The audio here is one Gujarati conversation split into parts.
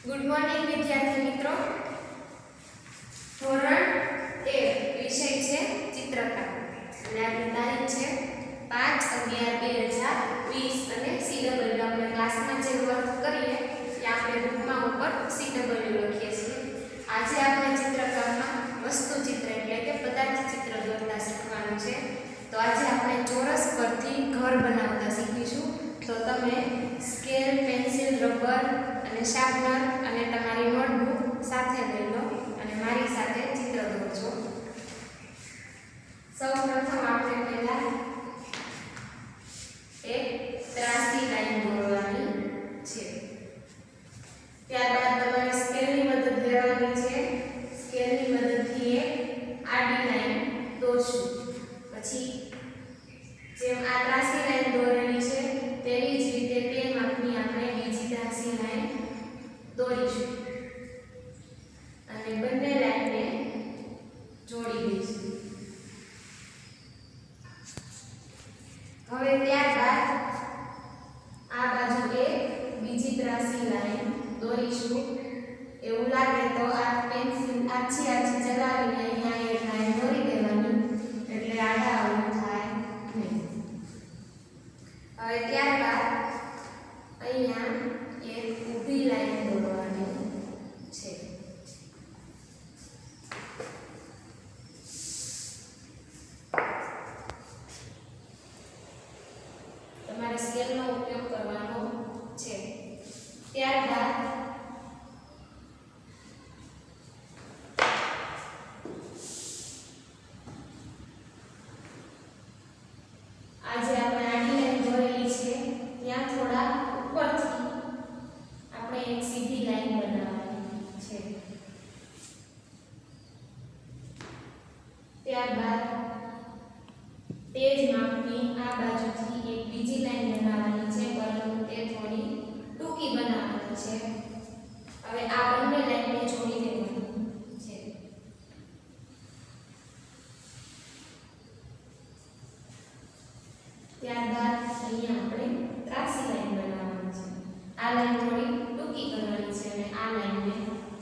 ગુડ મોર્નિંગ વિદ્યાર્થી મિત્રો. ધોરણ 13 વિષય છે ચિત્રકામ અને આજની તારીખ છે 5/11/2020 અને CW આપણે ક્લાસમાં જે વર્ક કરીએ એ આપણે બુકમાં ઉપર CW લખીએ છીએ. આજે આપણે ચિત્રકામમાં વસ્તુ ચિત્ર એટલે કે પદાર્થ ચિત્ર દોરતા શીખવાનું છે. તો આજે આપણે ચોરસ પરથી ઘર બનાવતા શીખીશું. તો તમે સ્કેલ, પેન્સિલ, રબર અને શાર્પનર અને તમારી નોટબુક સાથે લઈ લો અને મારી સાથે ચિત્ર દોરજો. સૌપ્રથમ આપણે પહેલા એક ત્રાસી લાઈન દોરવાની છે. ત્યારબાદ તમારે સ્કેલની મદદ લેવાની છે. સ્કેલની મદદથી એક આડી લાઈન દોરશું. પછી જેમ આ ત્રાસી લાઈન દોરેલી છે તેવી જ રીતે તે માપની આપણે બીજી ત્રાસી લાઈન દોરીશું અને બંને લાઈનને જોડી દઈશું. હવે ત્યારબાદ આ બાજુ એક બીજી ત્રાસી લાઈન દોરીશું. એવું લાગે તો આ પેન્સિલ આછી ચલાવીને અહીંયા એક લાઈન દોરી દેવાની એટલે આડા આવું થાય નહીં. હવે ત્યારબાદ અહીંયા એક ઊભી લાઈન દોરવાની છે. તમારે સ્કેલનો ઉપયોગ કરવાનો છે. ત્યારબાદ આજે આપણે આડી લાઈન દોરેલી છે ત્યાં થોડા ઉપરથી આપણે એક સીધી લાઈન બનાવવાની છે. ત્યારબાદ તે જ માપની આ બાજુથી એક બીજી લાઈન બનાવવાની છે, પરંતુ તે થોડી ટૂંકી બનાવવાની છે. હવે આ બંને લાઈનને જોડી દેવાની છે. ત્યારબાદ અહીંયા આપણે ત્રાસી લાઈન બનાવવાની છે. આ લાઈન થોડી ટૂંકી કરવાની છે અને આ લાઈનને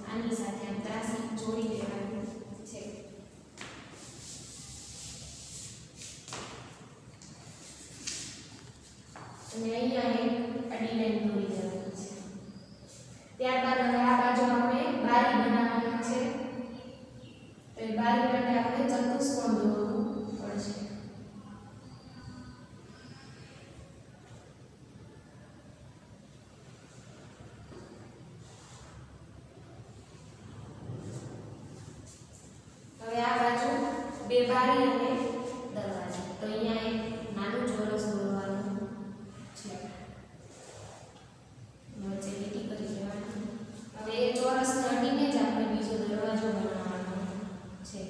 આની સાથે આમ ત્રાસી જોડી દેવાની છે. અને અહીંયા એક આડી લાઈન દોરી દેવાની છે. ત્યારબાદ હવે આ બાજુ આપણે બારી બનાવવાની છે. તો એ બારી માટે આપણે ચતુષ્કોણ દોરવું પડશે. હવે આ બાજુ બે બારી અને દરવાજો. તો અહીંયા એક નાનું ચોરસ દોરવાનું છે. વચ્ચે લીટી કરી દેવાની. હવે એ ચોરસને અડીને જ આપણે બીજો દરવાજો બનાવવાનો છે.